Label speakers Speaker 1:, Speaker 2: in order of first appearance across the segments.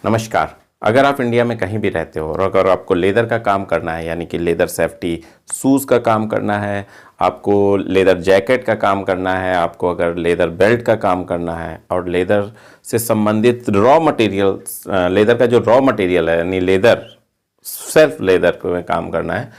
Speaker 1: नमस्कार। अगर आप इंडिया में कहीं भी रहते हो और अगर आपको लेदर का काम करना है, यानी कि लेदर सेफ्टी शूज़ का काम करना है, आपको लेदर जैकेट का काम करना है, आपको अगर लेदर बेल्ट का काम करना है और लेदर से संबंधित रॉ मटेरियल, लेदर का जो रॉ मटेरियल है यानी लेदर, सेल्फ लेदर में काम करना है,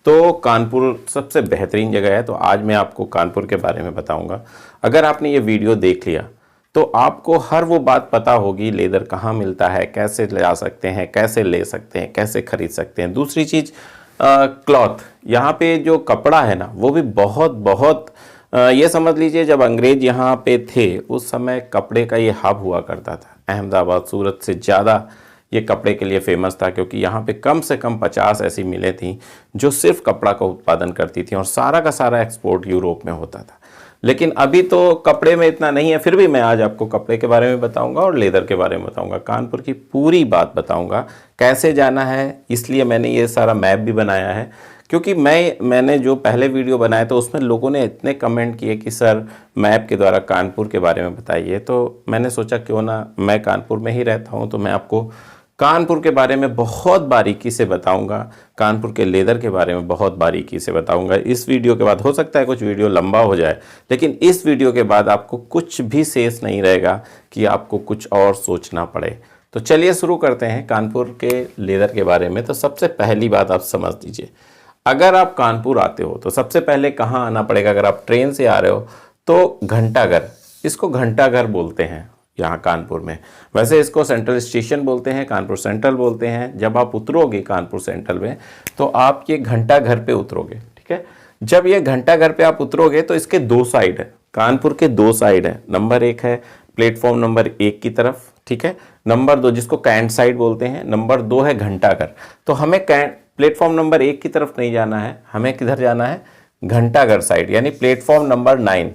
Speaker 1: तो कानपुर सबसे बेहतरीन जगह है। तो आज मैं आपको कानपुर के बारे में बताऊंगा। अगर आपने ये वीडियो देख लिया तो आपको हर वो बात पता होगी, लेदर कहाँ मिलता है, कैसे ले आ सकते हैं, कैसे ले सकते हैं, कैसे खरीद सकते हैं। दूसरी चीज़ क्लॉथ, यहाँ पे जो कपड़ा है ना वो भी बहुत बहुत ये समझ लीजिए जब अंग्रेज यहाँ पे थे उस समय कपड़े का ये हब हुआ करता था। अहमदाबाद सूरत से ज़्यादा ये कपड़े के लिए फेमस था, क्योंकि यहाँ पे कम से कम 50 ऐसी मिलें थीं जो सिर्फ कपड़ा का उत्पादन करती थी और सारा का सारा एक्सपोर्ट यूरोप में होता था। लेकिन अभी तो कपड़े में इतना नहीं है, फिर भी मैं आज आपको कपड़े के बारे में बताऊंगा और लेदर के बारे में बताऊंगा। कानपुर की पूरी बात बताऊंगा, कैसे जाना है। इसलिए मैंने ये सारा मैप भी बनाया है, क्योंकि मैंने जो पहले वीडियो बनाया तो उसमें लोगों ने इतने कमेंट किए कि सर मैप के द्वारा कानपुर के बारे में बताइए। तो मैंने सोचा क्यों ना, मैं कानपुर में ही रहता हूँ तो मैं आपको कानपुर के बारे में बहुत बारीकी से बताऊंगा, कानपुर के लेदर के बारे में बहुत बारीकी से बताऊंगा। इस वीडियो के बाद हो सकता है कुछ वीडियो लंबा हो जाए, लेकिन इस वीडियो के बाद आपको कुछ भी शेष नहीं रहेगा कि आपको कुछ और सोचना पड़े। तो चलिए शुरू करते हैं कानपुर के लेदर के बारे में। तो सबसे पहली बात आप समझ लीजिए, अगर आप कानपुर आते हो तो सबसे पहले कहाँ आना पड़ेगा। अगर आप ट्रेन से आ रहे हो तो घंटाघर, इसको घंटाघर बोलते हैं यहाँ कानपुर में। वैसे इसको सेंट्रल स्टेशन बोलते हैं, कानपुर सेंट्रल बोलते हैं। जब आप उतरोगे कानपुर सेंट्रल में तो आप ये घंटाघर पे उतरोगे, ठीक है। जब ये घंटाघर पे आप उतरोगे तो इसके दो साइड है, कानपुर के दो साइड है। नंबर 1 है प्लेटफॉर्म नंबर 1 की तरफ, ठीक है। नंबर 2 जिसको कैंट साइड बोलते हैं, नंबर 2 है घंटाघर। तो हमें प्लेटफॉर्म नंबर 1 की तरफ नहीं जाना है, हमें किधर जाना है, घंटाघर साइड, यानी प्लेटफॉर्म नंबर 9,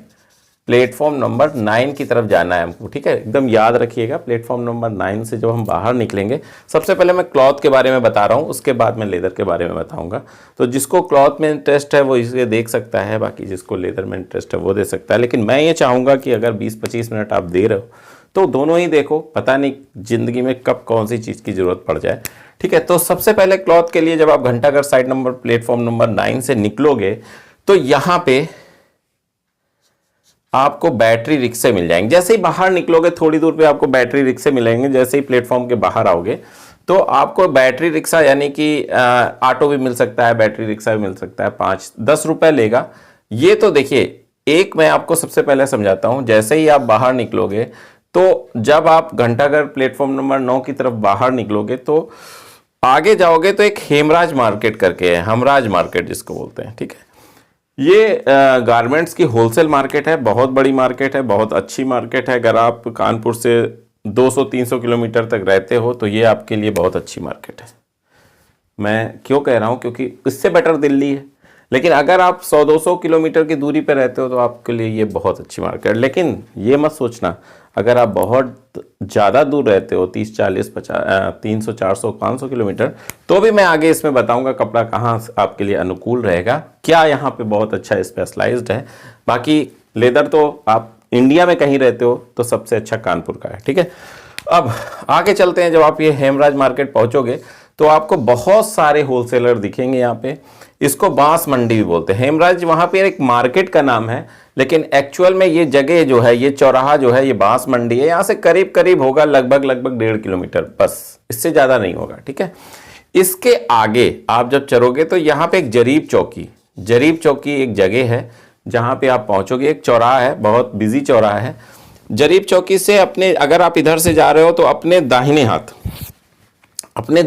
Speaker 1: प्लेटफॉर्म नंबर 9 की तरफ जाना है हमको, ठीक है। एकदम याद रखिएगा, प्लेटफॉर्म नंबर 9 से जब हम बाहर निकलेंगे, सबसे पहले मैं क्लॉथ के बारे में बता रहा हूँ, उसके बाद मैं लेदर के बारे में बताऊंगा। तो जिसको क्लॉथ में इंटरेस्ट है वो इसे देख सकता है, बाकी जिसको लेदर में इंटरेस्ट है वो दे सकता है। लेकिन मैं ये चाहूँगा कि अगर 20-25 मिनट आप दे रहे हो तो दोनों ही देखो, पता नहीं ज़िंदगी में कब कौन सी चीज़ की ज़रूरत पड़ जाए, ठीक है। तो सबसे पहले क्लॉथ के लिए जब आप घंटाघर साइड नंबर प्लेटफॉर्म नंबर 9 से निकलोगे तो यहाँ पे आपको बैटरी रिक्शे मिल जाएंगे। जैसे ही बाहर निकलोगे थोड़ी दूर पे आपको बैटरी रिक्शे मिलेंगे। जैसे ही प्लेटफॉर्म के बाहर आओगे तो आपको बैटरी रिक्शा, यानी कि ऑटो भी मिल सकता है, बैटरी रिक्शा भी मिल सकता है, 5-10 रुपए लेगा। ये तो देखिए, एक मैं आपको सबसे पहले समझाता हूँ। जैसे ही आप बाहर निकलोगे तो जब आप घंटाघर प्लेटफॉर्म नंबर 9 की तरफ बाहर निकलोगे तो आगे जाओगे तो एक हेमराज मार्केट करके है, हमराज मार्केट जिसको बोलते हैं, ठीक है। ये गारमेंट्स की होलसेल मार्केट है, बहुत बड़ी मार्केट है, बहुत अच्छी मार्केट है। अगर आप कानपुर से 200-300 किलोमीटर तक रहते हो तो ये आपके लिए बहुत अच्छी मार्केट है। मैं क्यों कह रहा हूँ, क्योंकि इससे बेटर दिल्ली है। लेकिन अगर आप 100-200 किलोमीटर की दूरी पर रहते हो तो आपके लिए ये बहुत अच्छी मार्केट। लेकिन ये मत सोचना अगर आप बहुत ज़्यादा दूर रहते हो, 30-40-50 300-400-500 किलोमीटर, तो भी मैं आगे इसमें बताऊंगा कपड़ा कहाँ आपके लिए अनुकूल रहेगा, क्या यहाँ पे बहुत अच्छा स्पेशलाइज्ड है। बाकी लेदर तो आप इंडिया में कहीं रहते हो तो सबसे अच्छा कानपुर का है, ठीक है। अब आगे चलते हैं। जब आप ये हेमराज मार्केट पहुँचोगे तो आपको बहुत सारे होलसेलर दिखेंगे यहाँ पे। इसको बांस मंडी भी बोलते हैं। हेमराज वहाँ पे एक मार्केट का नाम है, लेकिन एक्चुअल में ये जगह जो है, ये चौराहा जो है, ये बांस मंडी है। यहाँ से करीब करीब होगा लगभग 1.5 किलोमीटर, बस, इससे ज़्यादा नहीं होगा, ठीक है। इसके आगे आप जब चलोगे तो यहाँ पे एक जरीब चौकी एक जगह है जहाँ पे आप पहुँचोगे। एक चौराहा है, बहुत बिजी चौराहा है। जरीब चौकी से अपने, अगर आप इधर से जा रहे हो तो अपने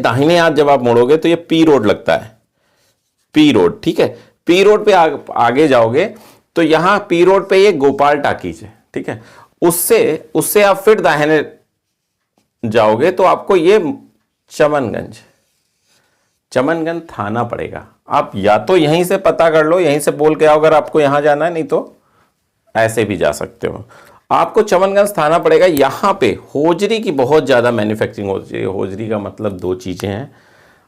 Speaker 1: दाहिने हाथ जब आप मुड़ोगे तो ये पी रोड लगता है, पी रोड, ठीक है। पी रोड पे आगे जाओगे तो यहाँ पी रोड पे ये गोपाल टाकीज है, ठीक है। उससे आप फिर दाहिने जाओगे तो आपको ये चमनगंज थाना पड़ेगा। आप या तो यहीं से पता कर लो, यहीं से बोल के आओ अगर आपको यहाँ जाना है, नहीं तो ऐसे भी जा सकते हो। आपको चमनगंज थाना पड़ेगा। यहाँ पे होजरी की बहुत ज़्यादा मैन्युफैक्चरिंग होती है। होजरी का मतलब 2 चीज़ें हैं,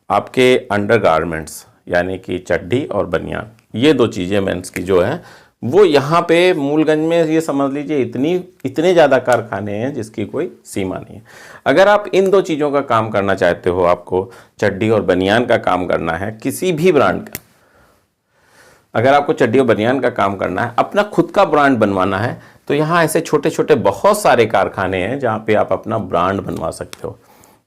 Speaker 1: आपके अंडर गारमेंट्स यानी कि चड्डी और बनियान, ये 2 चीज़ें मेंस की जो है वो यहाँ पे मूलगंज में ये समझ लीजिए इतने ज़्यादा कारखाने हैं जिसकी कोई सीमा नहीं है। अगर आप इन दो चीज़ों का काम करना चाहते हो, आपको चड्डी और बनियान का काम करना है किसी भी ब्रांड का, अगर आपको चड्डी और बनियान का काम करना है, अपना खुद का ब्रांड बनवाना है, तो यहाँ ऐसे छोटे छोटे बहुत सारे कारखाने हैं जहाँ पे आप अपना ब्रांड बनवा सकते हो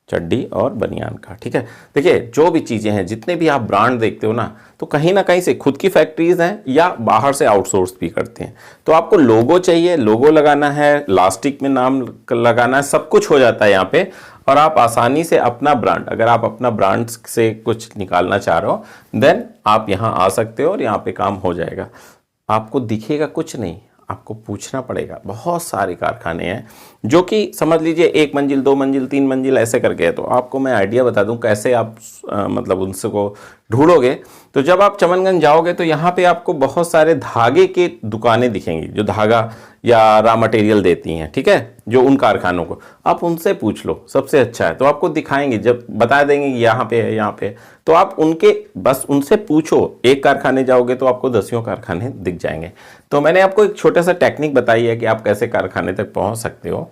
Speaker 1: चड्डी और बनियान का। ठीक है, देखिए जो भी चीज़ें हैं, जितने भी आप ब्रांड देखते हो ना, तो कहीं ना कहीं से खुद की फैक्ट्रीज हैं या बाहर से आउटसोर्स भी करते हैं। तो आपको लोगो चाहिए, लोगो लगाना है, लास्टिक में नाम लगाना है, सब कुछ हो जाता है यहाँ पे। और आप आसानी से अपना ब्रांड, अगर आप अपना ब्रांड से कुछ निकालना चाह रहे हो, देन आप यहाँ आ सकते हो और यहाँ पे काम हो जाएगा। आपको दिखेगा कुछ नहीं, आपको पूछना पड़ेगा। बहुत सारे कारखाने हैं जो कि समझ लीजिए 1 मंजिल 2 मंजिल 3 मंजिल ऐसे करके है। तो आपको मैं आइडिया बता दूं कैसे आप मतलब उनसे को ढूंढोगे। तो जब आप चमनगंज जाओगे तो यहाँ पे आपको बहुत सारे धागे की दुकानें दिखेंगी जो धागा या रॉ मटेरियल देती हैं। ठीक है, जो उन कारखानों को आप उनसे पूछ लो, सबसे अच्छा है। तो आपको दिखाएंगे, जब बता देंगे कि यहाँ पे है यहाँ पे, तो आप उनके बस उनसे पूछो। एक कारखाने जाओगे तो आपको 10 कारखाने दिख जाएंगे। तो मैंने आपको एक छोटा सा टेक्निक बताई है कि आप कैसे कारखाने तक पहुंच सकते हो।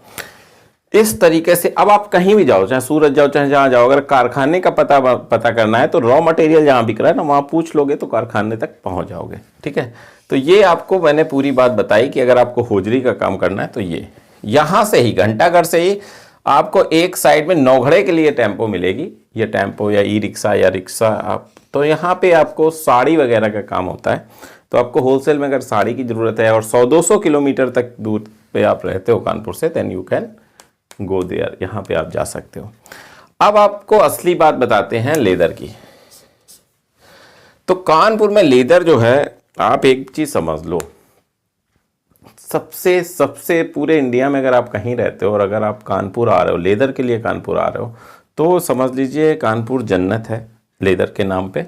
Speaker 1: इस तरीके से अब आप कहीं भी जाओ, चाहे सूरत जाओ चाहे जहां जाओ, अगर कारखाने का पता करना है तो रॉ मटेरियल जहां बिक रहा है ना, वहां पूछ लोगे तो कारखाने तक पहुंच जाओगे। ठीक है, तो ये आपको मैंने पूरी बात बताई कि अगर आपको होजरी का काम करना है तो ये यहां से ही घंटाघर से ही आपको एक साइड में नौघड़े के लिए टेम्पो मिलेगी, ये टेम्पो या ई रिक्शा या रिक्शा। आप तो यहाँ पे आपको साड़ी वगैरह का काम होता है। तो आपको होलसेल में अगर साड़ी की ज़रूरत है और 100-200 किलोमीटर तक दूर पे आप रहते हो कानपुर से, then you can go there, यहाँ पे आप जा सकते हो। अब आपको असली बात बताते हैं लेदर की। तो कानपुर में लेदर जो है, आप एक चीज़ समझ लो, सबसे पूरे इंडिया में अगर आप कहीं रहते हो और अगर आप कानपुर आ रहे हो, लेदर के लिए कानपुर आ रहे हो, तो समझ लीजिए कानपुर जन्नत है लेदर के नाम पे।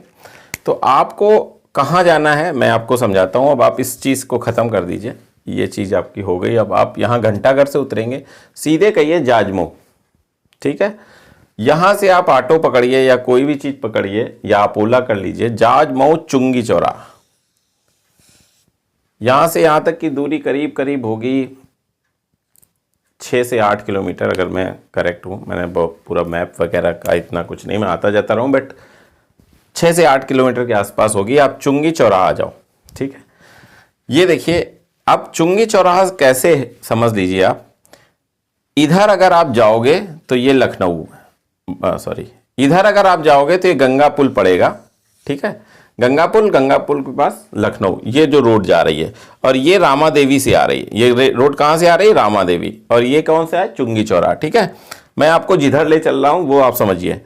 Speaker 1: तो आपको कहाँ जाना है मैं आपको समझाता हूँ। अब आप इस चीज़ को ख़त्म कर दीजिए, ये चीज़ आपकी हो गई। अब आप यहाँ घंटाघर से उतरेंगे, सीधे कहिए जाजमऊ। ठीक है, यहाँ से आप ऑटो पकड़िए या कोई भी चीज़ पकड़िए या आप ओला कर लीजिए, जाजमऊ चुंगी चौराहा। यहाँ से यहाँ तक की दूरी करीब करीब होगी 6 से 8 किलोमीटर, अगर मैं करेक्ट हूँ। मैंने पूरा मैप वगैरह का इतना कुछ नहीं, मैं आता जाता रहा हूँ, बट 6 से 8 किलोमीटर के आसपास होगी। आप चुंगी चौराहा आ जाओ। ठीक है, ये देखिए, अब चुंगी चौराहा कैसे समझ लीजिए आप। इधर अगर आप जाओगे तो ये लखनऊ, सॉरी, इधर अगर आप जाओगे तो ये गंगा पुल पड़ेगा। ठीक है, गंगा पुल के पास लखनऊ, ये जो रोड जा रही है, और ये रामा देवी से आ रही है। ये रोड कहाँ से आ रही है? रामा देवी। और ये कौन सा है? चुंगी चौराहा। ठीक है, मैं आपको जिधर ले चल रहा हूँ वो आप समझिए।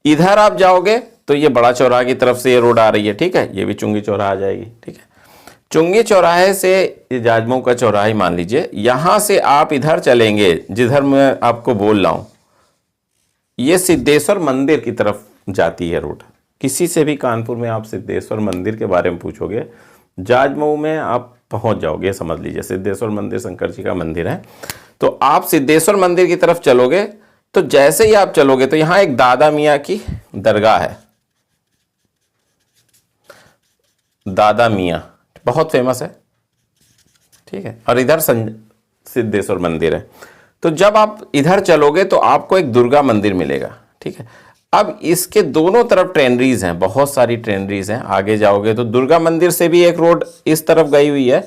Speaker 1: इधर आप जाओगे तो ये बड़ा चौराहा की तरफ से ये रोड आ रही है। ठीक है, ये भी चुंगी चौराहा आ जाएगी। ठीक है, चुंगी चौराहे से जाजमऊ का चौराहा ही मान लीजिए। यहाँ से आप इधर चलेंगे, जिधर मैं आपको बोल रहा हूँ, ये सिद्धेश्वर मंदिर की तरफ जाती है रोड। किसी से भी कानपुर में आप सिद्धेश्वर मंदिर के बारे में पूछोगे, जाजमऊ में आप पहुंच जाओगे। समझ लीजिए सिद्धेश्वर मंदिर शंकर जी का मंदिर है। तो आप सिद्धेश्वर मंदिर की तरफ चलोगे तो जैसे ही आप चलोगे तो यहाँ एक दादा मियाँ की दरगाह है। दादा मियाँ बहुत फेमस है। ठीक है, और इधर सिद्धेश्वर मंदिर है। तो जब आप इधर चलोगे तो आपको एक दुर्गा मंदिर मिलेगा। ठीक है, अब इसके दोनों तरफ ट्रेनरीज हैं, बहुत सारी ट्रेनरीज हैं। आगे जाओगे तो दुर्गा मंदिर से भी एक रोड इस तरफ गई हुई है,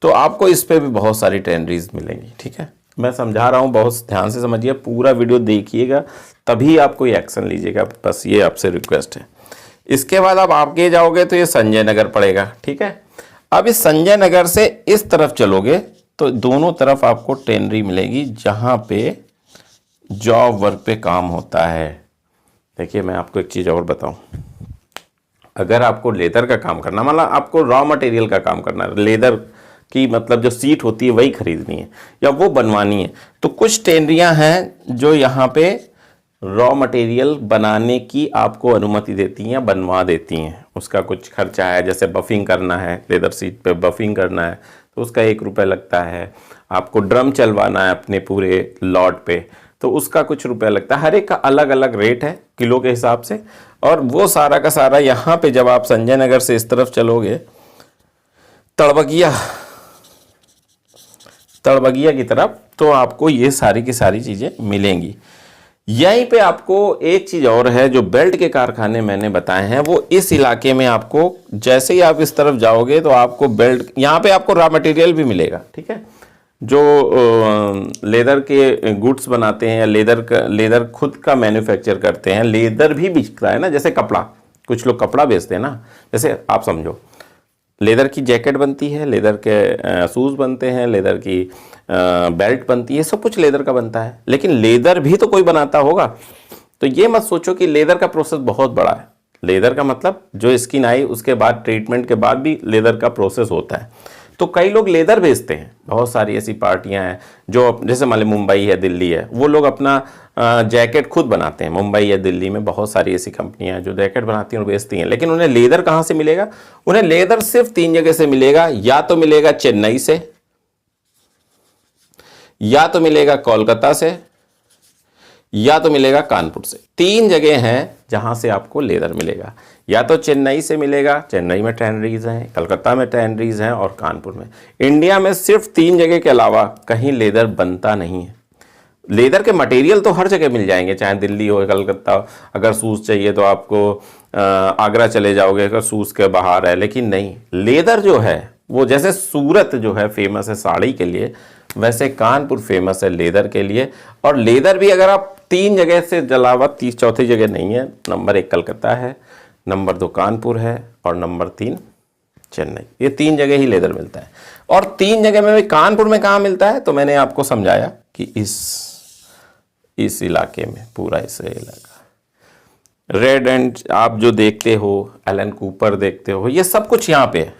Speaker 1: तो आपको इस पे भी बहुत सारी ट्रेनरीज मिलेंगी। ठीक है, मैं समझा रहा हूँ, बहुत ध्यान से समझिए, पूरा वीडियो देखिएगा तभी आप कोई एक्शन लीजिएगा, बस ये आपसे रिक्वेस्ट है। इसके बाद आप आगे जाओगे तो ये संजय नगर पड़ेगा। ठीक है, अब इस संजय नगर से इस तरफ चलोगे तो दोनों तरफ आपको ट्रेनरी मिलेगी जहाँ पे जॉब वर्क पे काम होता है। देखिए, मैं आपको एक चीज़ और बताऊं, अगर आपको लेदर का काम करना, मतलब आपको रॉ मटेरियल का काम करना है, लेदर की मतलब जो सीट होती है वही खरीदनी है या वो बनवानी है, तो कुछ टेनरियां हैं जो यहाँ पे रॉ मटेरियल बनाने की आपको अनुमति देती हैं, बनवा देती हैं। उसका कुछ खर्चा है, जैसे बफिंग करना है, लेदर सीट पे बफिंग करना है तो उसका 1 रुपये लगता है। आपको ड्रम चलवाना है अपने पूरे लॉट पे तो उसका कुछ रुपया लगता है। हर एक का अलग अलग रेट है किलो के हिसाब से। और वो सारा का सारा यहाँ पे जब आप संजय नगर से इस तरफ चलोगे तड़बगिया की तरफ, तो आपको ये सारी की सारी चीज़ें मिलेंगी। यहीं पे आपको एक चीज़ और है, जो बेल्ट के कारखाने मैंने बताए हैं वो इस इलाके में आपको, जैसे ही आप इस तरफ जाओगे तो आपको बेल्ट, यहाँ पे आपको रॉ मटेरियल भी मिलेगा, ठीक है। जो लेदर के गुड्स बनाते हैं या लेदर खुद का मैन्युफैक्चर करते हैं, लेदर भी बिकता है ना, जैसे कपड़ा, कुछ लोग कपड़ा बेचते हैं ना, जैसे आप समझो लेदर की जैकेट बनती है, लेदर के शूज़ बनते हैं, लेदर की बेल्ट बनती है, सब कुछ लेदर का बनता है। लेकिन लेदर भी तो कोई बनाता होगा, तो ये मत सोचो कि लेदर का प्रोसेस बहुत बड़ा है। लेदर का मतलब जो स्किन आई उसके बाद ट्रीटमेंट के बाद भी लेदर का प्रोसेस होता है। तो कई लोग लेदर बेचते हैं, बहुत सारी ऐसी पार्टियां हैं जो, जैसे मान लो मुंबई है, दिल्ली है, वो लोग अपना जैकेट खुद बनाते हैं। मुंबई या दिल्ली में बहुत सारी ऐसी कंपनियां हैं जो जैकेट बनाती हैं और बेचती हैं। लेकिन उन्हें लेदर कहाँ से मिलेगा? उन्हें लेदर सिर्फ 3 जगह से मिलेगा। या तो मिलेगा चेन्नई से, या तो मिलेगा कोलकाता से, या तो मिलेगा कानपुर से। 3 जगह हैं जहां से आपको लेदर मिलेगा। या तो चेन्नई से मिलेगा, चेन्नई में टैनरीज हैं, कलकत्ता में टैनरीज हैं, और कानपुर में। इंडिया में सिर्फ 3 जगह के अलावा कहीं लेदर बनता नहीं है। लेदर के मटेरियल तो हर जगह मिल जाएंगे, चाहे दिल्ली हो, कलकत्ता। अगर शूज़ चाहिए तो आपको आगरा चले जाओगे अगर शूज़ के बाहर है। लेकिन नहीं, लेदर जो है वो, जैसे सूरत जो है फेमस है साड़ी के लिए, वैसे कानपुर फेमस है लेदर के लिए। और लेदर भी अगर आप 3 जगह से अलावा चौथी जगह नहीं है। नंबर 1 कलकत्ता है, नंबर 2 कानपुर है, और नंबर 3 चेन्नई। ये 3 जगह ही लेदर मिलता है। और 3 जगह में भी कानपुर में कहाँ मिलता है? तो मैंने आपको समझाया कि इस इलाके में, पूरा इस इलाका, रेड एंड आप जो देखते हो, एलन कूपर देखते हो, ये सब कुछ यहाँ पे है।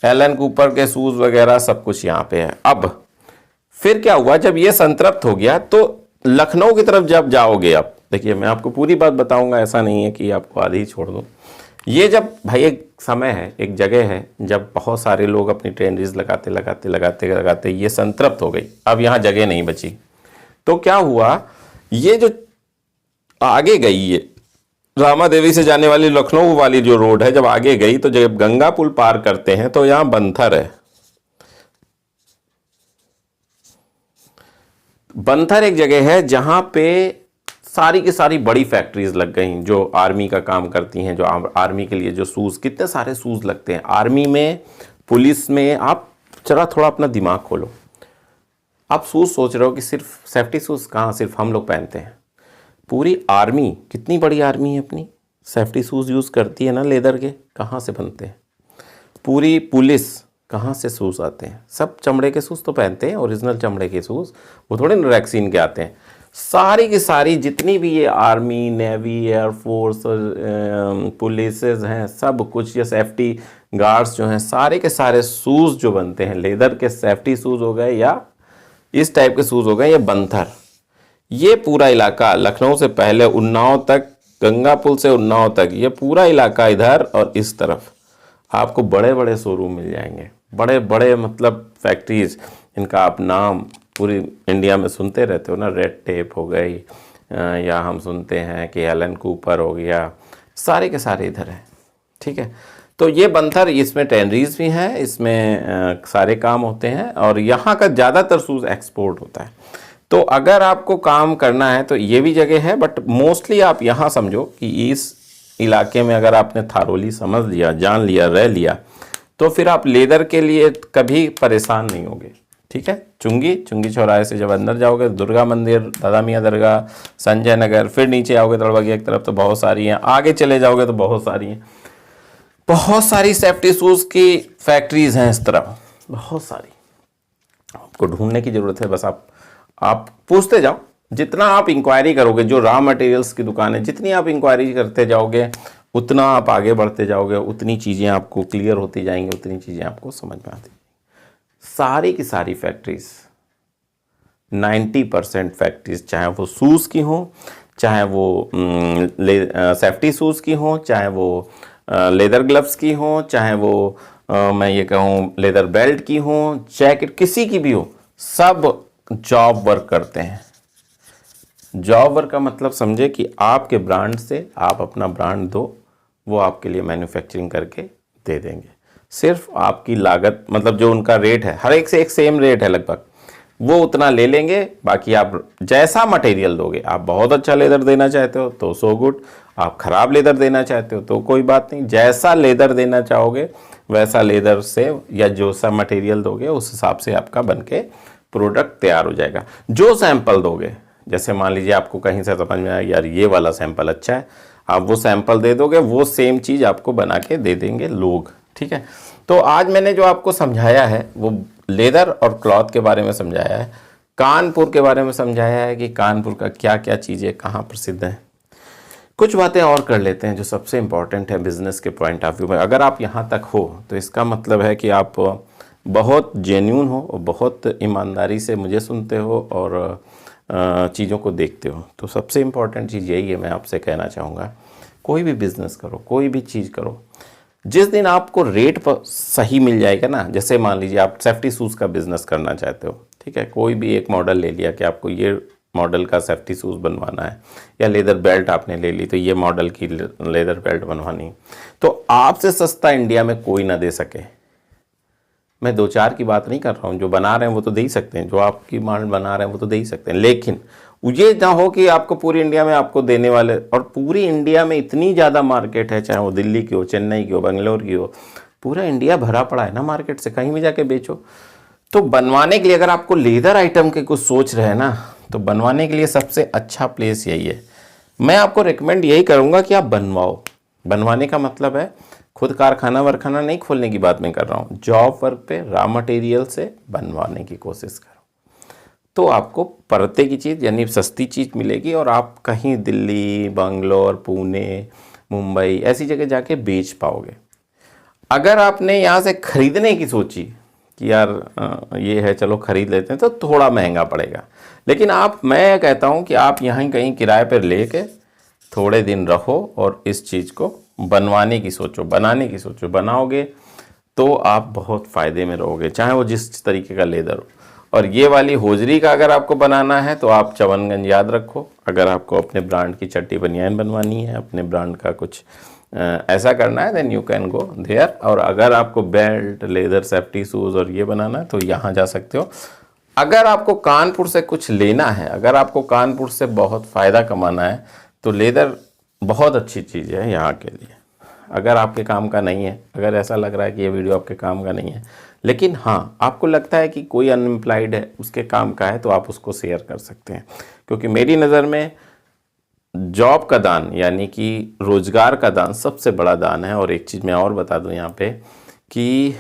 Speaker 1: एलन कूपर के शूज वगैरह सब कुछ यहाँ पे है। अब फिर क्या हुआ, जब ये संतृप्त हो गया तो लखनऊ की तरफ जब जाओगे आप, देखिए मैं आपको पूरी बात बताऊंगा, ऐसा नहीं है कि आपको आधी ही छोड़ दूं। ये जब भाई एक समय है, एक जगह है, जब बहुत सारे लोग अपनी ट्रेनरीज लगाते ये संतृप्त हो गई। अब यहाँ जगह नहीं बची। तो क्या हुआ, ये जो आगे गई, ये रामा देवी से जाने वाली लखनऊ वाली जो रोड है, जब आगे गई तो जब गंगा पुल पार करते हैं तो यहां बंथर है। बंथर एक जगह है जहां पे सारी की सारी बड़ी फैक्ट्रीज लग गई जो आर्मी का काम करती हैं, जो आर्मी के लिए जो शूज़, कितने सारे शूज़ लगते हैं आर्मी में, पुलिस में। आप जरा थोड़ा अपना दिमाग खोलो। आप शूज़ सोच रहे हो कि सिर्फ सेफ्टी शूज़, कहाँ सिर्फ हम लोग पहनते हैं? पूरी आर्मी, कितनी बड़ी आर्मी है अपनी, सेफ्टी शूज़ यूज़ करती है ना लेदर के। कहाँ से बनते हैं? पूरी पुलिस, कहाँ से शूज़ आते हैं? सब चमड़े के शूज़ तो पहनते हैं, ओरिजिनल चमड़े के शूज़, वो थोड़े वैक्सीन के आते हैं। सारी की सारी जितनी भी ये आर्मी, नेवी, एयरफोर्स, पुलिसेस हैं, सब कुछ, ये सेफ्टी गार्ड्स जो हैं, सारे के सारे शूज़ जो बनते हैं लेदर के, सेफ्टी शूज़ हो गए या इस टाइप के शूज़ हो गए, ये बंथर। ये पूरा इलाका लखनऊ से पहले उन्नाव तक, गंगा पुल से उन्नाव तक, ये पूरा इलाका इधर और इस तरफ आपको बड़े बड़े शोरूम मिल जाएंगे। बड़े बड़े मतलब फैक्ट्रीज, इनका आप नाम पूरी इंडिया में सुनते रहते हो ना, रेड टेप हो गई, या हम सुनते हैं कि एलन कूपर हो गया, सारे के सारे इधर हैं। ठीक है, तो ये बंथर, इसमें टैनरीज भी हैं, इसमें सारे काम होते हैं, और यहाँ का ज़्यादातर शूज़ एक्सपोर्ट होता है। तो अगर आपको काम करना है तो ये भी जगह है, बट मोस्टली आप यहाँ समझो कि इस इलाके में अगर आपने थारोली समझ लिया, जान लिया, रह लिया, तो फिर आप लेदर के लिए कभी परेशान नहीं होगे। ठीक है, चुंगी चौराहे से जब अंदर जाओगे, दुर्गा मंदिर, दादा मियाँ दरगाह, संजय नगर, फिर नीचे आओगे तड़बगिया की तरफ तो बहुत सारी हैं, आगे चले जाओगे तो बहुत सारी हैं। बहुत सारी सेफ्टी शूज़ की फैक्ट्रीज हैं इस तरफ, बहुत सारी। आपको ढूंढने की ज़रूरत है, बस आप पूछते जाओ। जितना आप इंक्वायरी करोगे, जो रॉ मटेरियल्स की दुकान है, जितनी आप इंक्वायरी करते जाओगे, उतना आप आगे बढ़ते जाओगे, उतनी चीज़ें आपको क्लियर होती जाएंगी, उतनी चीज़ें आपको समझ में आती। सारी की सारी फैक्ट्रीज, 90% फैक्ट्रीज, चाहे वो शूज़ की हो, चाहे वो सेफ्टी शूज़ की हो, चाहे वो लेदर ग्लव्स की हो, चाहे वो मैं ये कहूँ लेदर बेल्ट की हो, जैकेट किसी की भी हो, सब जॉब वर्क करते हैं। जॉब वर्क का मतलब समझे कि आपके ब्रांड से आप अपना ब्रांड दो, वो आपके लिए मैन्युफैक्चरिंग करके दे देंगे। सिर्फ आपकी लागत, मतलब जो उनका रेट है, हर एक से एक सेम रेट है लगभग, वो उतना ले लेंगे। बाकी आप जैसा मटेरियल दोगे, आप बहुत अच्छा लेदर देना चाहते हो तो सो गुड, आप खराब लेदर देना चाहते हो तो कोई बात नहीं, जैसा लेदर देना चाहोगे वैसा लेदर से या जो सा मटेरियल दोगे उस हिसाब से आपका बनके प्रोडक्ट तैयार हो जाएगा। जो सैंपल दोगे, जैसे मान लीजिए आपको कहीं से समझ में आया यार ये वाला सैंपल अच्छा है, आप वो सैंपल दे दोगे, वो सेम चीज़ आपको बना के दे देंगे लोग। ठीक है, तो आज मैंने जो आपको समझाया है वो लेदर और क्लॉथ के बारे में समझाया है, कानपुर के बारे में समझाया है कि कानपुर का क्या क्या चीज़ें कहाँ प्रसिद्ध हैं। कुछ बातें और कर लेते हैं जो सबसे इम्पॉर्टेंट है बिजनेस के पॉइंट ऑफ व्यू में। अगर आप यहाँ तक हो तो इसका मतलब है कि आप बहुत जेन्यून हो और बहुत ईमानदारी से मुझे सुनते हो और चीज़ों को देखते हो। तो सबसे इम्पॉर्टेंट चीज़ यही है, मैं आपसे कहना चाहूँगा, कोई भी बिज़नेस करो, कोई भी चीज़ करो, जिस दिन आपको रेट पर सही मिल जाएगा ना, जैसे मान लीजिए आप सेफ्टी शूज़ का बिज़नेस करना चाहते हो, ठीक है, कोई भी एक मॉडल ले लिया कि आपको ये मॉडल का सेफ्टी शूज़ बनवाना है, या लेदर बेल्ट आपने ले ली तो ये मॉडल की लेदर बेल्ट बनवानी, तो आपसे सस्ता इंडिया में कोई ना दे सके। मैं दो चार की बात नहीं कर रहा हूँ, जो बना रहे हैं वो तो दे ही सकते हैं, जो आपकी मॉडल बना रहे हैं वो तो दे ही सकते हैं, लेकिन ये ना हो कि आपको पूरी इंडिया में आपको देने वाले, और पूरी इंडिया में इतनी ज़्यादा मार्केट है, चाहे वो दिल्ली की हो, चेन्नई की हो, बेंगलोर की हो, पूरा इंडिया भरा पड़ा है ना मार्केट से, कहीं भी जाके बेचो। तो बनवाने के लिए अगर आपको लेदर आइटम के कुछ सोच रहे हैं ना, तो बनवाने के लिए सबसे अच्छा प्लेस यही है। मैं आपको रिकमेंड यही करूँगा कि आप बनवाओ। बनवाने का मतलब है खुद कारखाना वरखाना नहीं खोलने की बात मैं कर रहा हूँ, जॉब वर्क पे रॉ मटेरियल से बनवाने की कोशिश करो, तो आपको परते की चीज़ यानी सस्ती चीज़ मिलेगी और आप कहीं दिल्ली, बंगलोर, पुणे, मुंबई ऐसी जगह जाके बेच पाओगे। अगर आपने यहाँ से ख़रीदने की सोची कि यार ये है चलो ख़रीद लेते हैं, तो थोड़ा महंगा पड़ेगा, लेकिन मैं कहता हूँ कि आप यहाँ कहीं किराए पर लेके थोड़े दिन रहो और इस चीज़ को बनवाने की सोचो, बनाने की सोचो। बनाओगे तो आप बहुत फ़ायदे में रहोगे, चाहे वो जिस तरीके का लेदर हो। और ये वाली होजरी का अगर आपको बनाना है तो आप चवनगंज याद रखो। अगर आपको अपने ब्रांड की चट्टी बनियान बनवानी है, अपने ब्रांड का कुछ ऐसा करना है, then you can go there. और अगर आपको बेल्ट, लेदर, सेफ्टी शूज़ और ये बनाना है तो यहाँ जा सकते हो। अगर आपको कानपुर से कुछ लेना है, अगर आपको कानपुर से बहुत फ़ायदा कमाना है, तो लेदर बहुत अच्छी चीज़ है यहाँ के लिए। अगर आपके काम का नहीं है, अगर ऐसा लग रहा है कि ये वीडियो आपके काम का नहीं है, लेकिन हाँ आपको लगता है कि कोई अनएम्प्लॉयड है उसके काम का है, तो आप उसको शेयर कर सकते हैं। क्योंकि मेरी नज़र में जॉब का दान यानी कि रोज़गार का दान सबसे बड़ा दान है। और एक चीज़ मैं और बता दूं यहाँ पे कि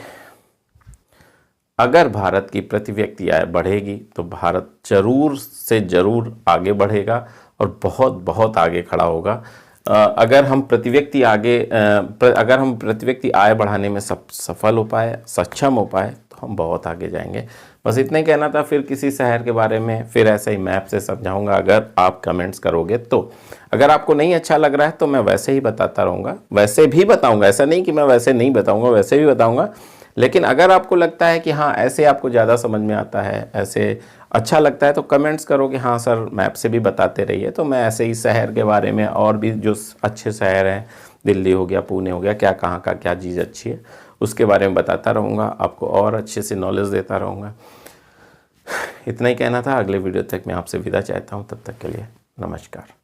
Speaker 1: अगर भारत की प्रति व्यक्ति आय बढ़ेगी तो भारत ज़रूर से ज़रूर आगे बढ़ेगा और बहुत बहुत आगे खड़ा होगा। अगर हम प्रति व्यक्ति आय बढ़ाने में सफल हो पाए, सक्षम हो पाए, तो हम बहुत आगे जाएंगे। बस इतना ही कहना था। फिर किसी शहर के बारे में फिर ऐसे ही मैप से समझाऊंगा अगर आप कमेंट्स करोगे तो। अगर आपको नहीं अच्छा लग रहा है तो मैं वैसे ही बताता रहूँगा, वैसे भी बताऊँगा, ऐसा नहीं कि मैं वैसे नहीं बताऊँगा, वैसे भी बताऊँगा। लेकिन अगर आपको लगता है कि हाँ ऐसे आपको ज़्यादा समझ में आता है, ऐसे अच्छा लगता है, तो कमेंट्स करो कि हाँ सर मैप से भी बताते रहिए। तो मैं ऐसे ही शहर के बारे में और भी जो अच्छे शहर हैं, दिल्ली हो गया, पुणे हो गया, क्या कहाँ का क्या चीज़ अच्छी है उसके बारे में बताता रहूँगा, आपको और अच्छे से नॉलेज देता रहूँगा। इतना ही कहना था। अगले वीडियो तक मैं आपसे विदा चाहता हूँ, तब तक के लिए नमस्कार।